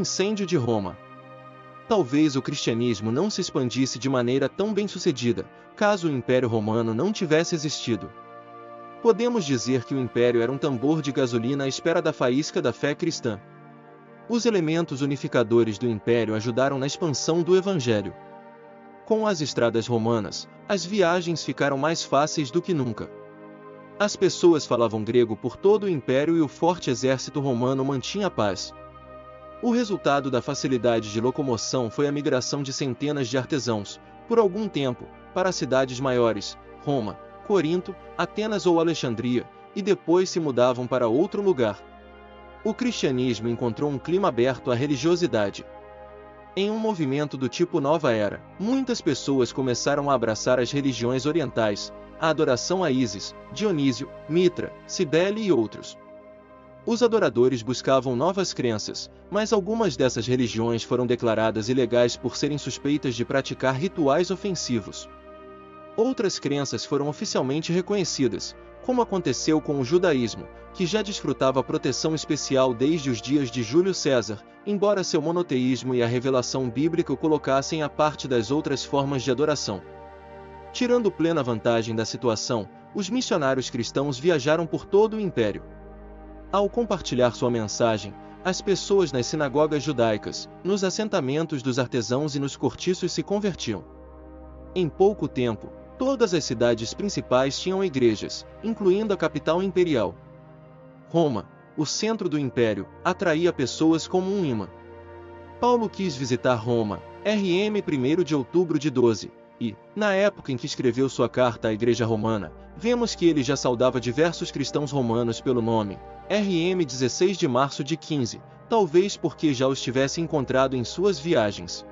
incêndio de Roma. Talvez o cristianismo não se expandisse de maneira tão bem-sucedida, caso o Império Romano não tivesse existido. Podemos dizer que o Império era um tambor de gasolina à espera da faísca da fé cristã. Os elementos unificadores do Império ajudaram na expansão do Evangelho. Com as estradas romanas, as viagens ficaram mais fáceis do que nunca. As pessoas falavam grego por todo o Império e o forte exército romano mantinha a paz. O resultado da facilidade de locomoção foi a migração de centenas de artesãos, por algum tempo, para cidades maiores, Roma, Corinto, Atenas ou Alexandria, e depois se mudavam para outro lugar. O cristianismo encontrou um clima aberto à religiosidade. Em um movimento do tipo Nova Era, muitas pessoas começaram a abraçar as religiões orientais, a adoração a Ísis, Dionísio, Mitra, Cibele e outros. Os adoradores buscavam novas crenças, mas algumas dessas religiões foram declaradas ilegais por serem suspeitas de praticar rituais ofensivos. Outras crenças foram oficialmente reconhecidas, como aconteceu com o judaísmo, que já desfrutava proteção especial desde os dias de Júlio César, embora seu monoteísmo e a revelação bíblica o colocassem à parte das outras formas de adoração. Tirando plena vantagem da situação, os missionários cristãos viajaram por todo o Império. Ao compartilhar sua mensagem, as pessoas nas sinagogas judaicas, nos assentamentos dos artesãos e nos cortiços se convertiam. Em pouco tempo, todas as cidades principais tinham igrejas, incluindo a capital imperial. Roma, o centro do império, atraía pessoas como um imã. Paulo quis visitar Roma, RM 1º de outubro de 12, e, na época em que escreveu sua carta à Igreja Romana, vemos que ele já saudava diversos cristãos romanos pelo nome, RM 16 de março de 15, talvez porque já os tivesse encontrado em suas viagens.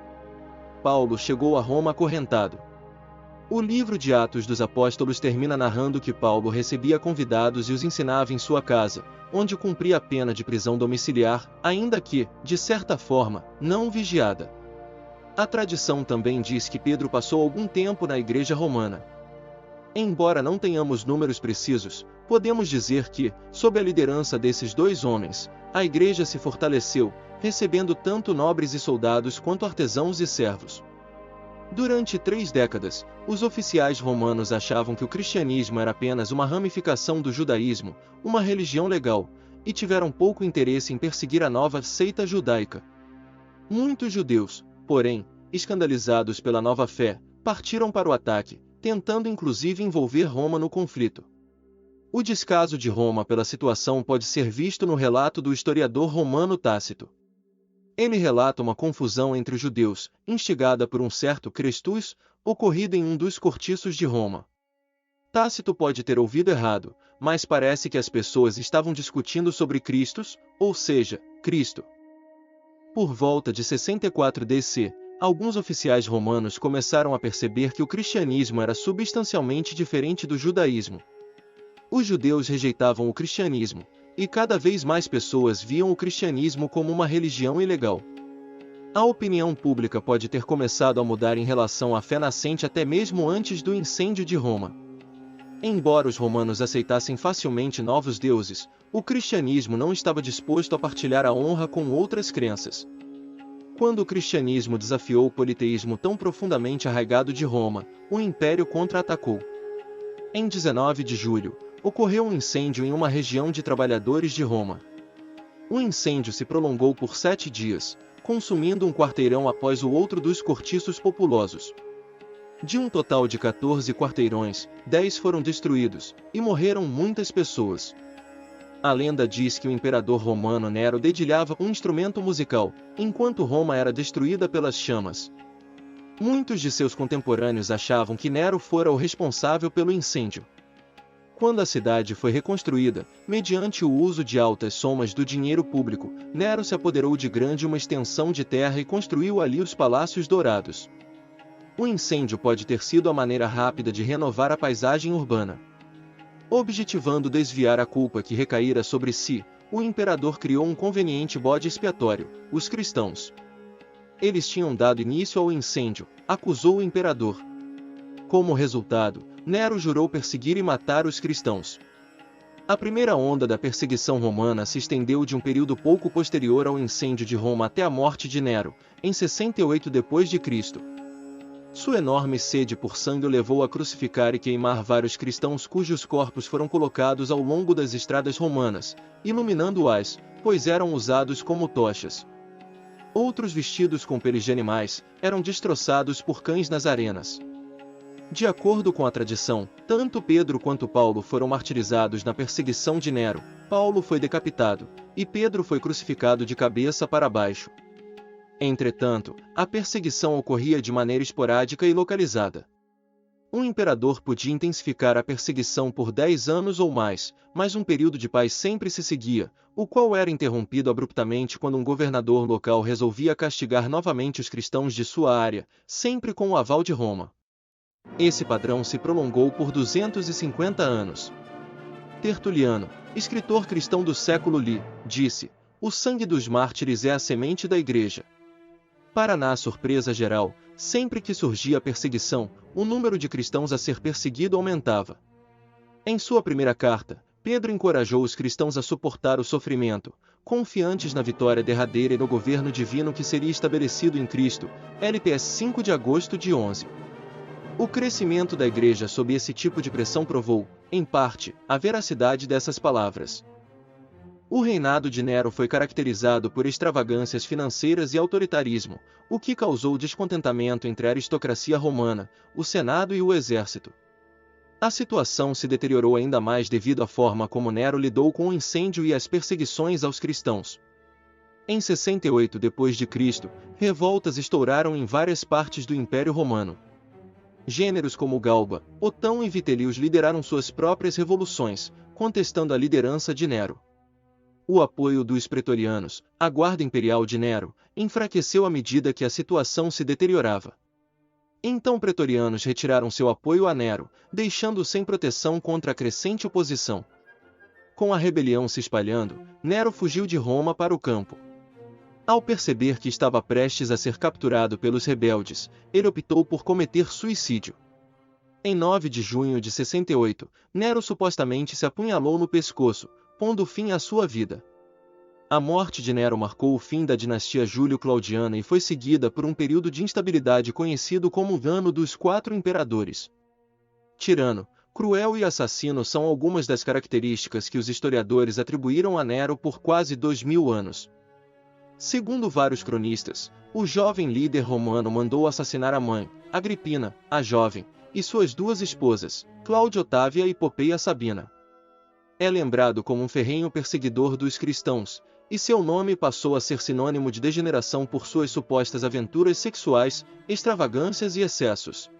Paulo chegou a Roma acorrentado. O livro de Atos dos Apóstolos termina narrando que Paulo recebia convidados e os ensinava em sua casa, onde cumpria a pena de prisão domiciliar, ainda que, de certa forma, não vigiada. A tradição também diz que Pedro passou algum tempo na igreja romana. Embora não tenhamos números precisos, podemos dizer que, sob a liderança desses dois homens, a igreja se fortaleceu, recebendo tanto nobres e soldados quanto artesãos e servos. Durante 3 décadas, os oficiais romanos achavam que o cristianismo era apenas uma ramificação do judaísmo, uma religião legal, e tiveram pouco interesse em perseguir a nova seita judaica. Muitos judeus, porém, escandalizados pela nova fé, partiram para o ataque, tentando inclusive envolver Roma no conflito. O descaso de Roma pela situação pode ser visto no relato do historiador romano Tácito. Ele relata uma confusão entre os judeus, instigada por um certo Crestus, ocorrida em um dos cortiços de Roma. Tácito pode ter ouvido errado, mas parece que as pessoas estavam discutindo sobre Cristos, ou seja, Cristo. Por volta de 64 DC, alguns oficiais romanos começaram a perceber que o cristianismo era substancialmente diferente do judaísmo. Os judeus rejeitavam o cristianismo, e cada vez mais pessoas viam o cristianismo como uma religião ilegal. A opinião pública pode ter começado a mudar em relação à fé nascente até mesmo antes do incêndio de Roma. Embora os romanos aceitassem facilmente novos deuses, o cristianismo não estava disposto a partilhar a honra com outras crenças. Quando o cristianismo desafiou o politeísmo tão profundamente arraigado de Roma, o império contra-atacou. Em 19 de julho, ocorreu um incêndio em uma região de trabalhadores de Roma. O incêndio se prolongou por 7 dias, consumindo um quarteirão após o outro dos cortiços populosos. De um total de 14 quarteirões, 10 foram destruídos, e morreram muitas pessoas. A lenda diz que o imperador romano Nero dedilhava um instrumento musical, enquanto Roma era destruída pelas chamas. Muitos de seus contemporâneos achavam que Nero fora o responsável pelo incêndio. Quando a cidade foi reconstruída, mediante o uso de altas somas do dinheiro público, Nero se apoderou de grande uma extensão de terra e construiu ali os palácios dourados. O incêndio pode ter sido a maneira rápida de renovar a paisagem urbana. Objetivando desviar a culpa que recaíra sobre si, o imperador criou um conveniente bode expiatório, os cristãos. Eles tinham dado início ao incêndio, acusou o imperador. Como resultado, Nero jurou perseguir e matar os cristãos. A primeira onda da perseguição romana se estendeu de um período pouco posterior ao incêndio de Roma até a morte de Nero, em 68 d.C. Sua enorme sede por sangue o levou a crucificar e queimar vários cristãos cujos corpos foram colocados ao longo das estradas romanas, iluminando-as, pois eram usados como tochas. Outros, vestidos com peles de animais, eram destroçados por cães nas arenas. De acordo com a tradição, tanto Pedro quanto Paulo foram martirizados na perseguição de Nero. Paulo foi decapitado, e Pedro foi crucificado de cabeça para baixo. Entretanto, a perseguição ocorria de maneira esporádica e localizada. Um imperador podia intensificar a perseguição por 10 anos ou mais, mas um período de paz sempre se seguia, o qual era interrompido abruptamente quando um governador local resolvia castigar novamente os cristãos de sua área, sempre com o aval de Roma. Esse padrão se prolongou por 250 anos. Tertuliano, escritor cristão do século Li, disse: "O sangue dos mártires é a semente da Igreja." Para na surpresa geral, sempre que surgia a perseguição, o número de cristãos a ser perseguido aumentava. Em sua primeira carta, Pedro encorajou os cristãos a suportar o sofrimento, confiantes na vitória derradeira e no governo divino que seria estabelecido em Cristo. LPS 5 de agosto de 11. O crescimento da Igreja sob esse tipo de pressão provou, em parte, a veracidade dessas palavras. O reinado de Nero foi caracterizado por extravagâncias financeiras e autoritarismo, o que causou descontentamento entre a aristocracia romana, o Senado e o exército. A situação se deteriorou ainda mais devido à forma como Nero lidou com o incêndio e as perseguições aos cristãos. Em 68 d.C., revoltas estouraram em várias partes do Império Romano. Gêneros como Galba, Otão e Vitellius lideraram suas próprias revoluções, contestando a liderança de Nero. O apoio dos pretorianos, a guarda imperial de Nero, enfraqueceu à medida que a situação se deteriorava. Então pretorianos retiraram seu apoio a Nero, deixando-o sem proteção contra a crescente oposição. Com a rebelião se espalhando, Nero fugiu de Roma para o campo. Ao perceber que estava prestes a ser capturado pelos rebeldes, ele optou por cometer suicídio. Em 9 de junho de 68, Nero supostamente se apunhalou no pescoço, pondo fim à sua vida. A morte de Nero marcou o fim da dinastia Júlio-Claudiana e foi seguida por um período de instabilidade conhecido como o Ano dos Quatro Imperadores. Tirano, cruel e assassino são algumas das características que os historiadores atribuíram a Nero por quase 2000 anos. Segundo vários cronistas, o jovem líder romano mandou assassinar a mãe, Agripina, a jovem, e suas duas esposas, Cláudia Otávia e Popeia Sabina. É lembrado como um ferrenho perseguidor dos cristãos, e seu nome passou a ser sinônimo de degeneração por suas supostas aventuras sexuais, extravagâncias e excessos.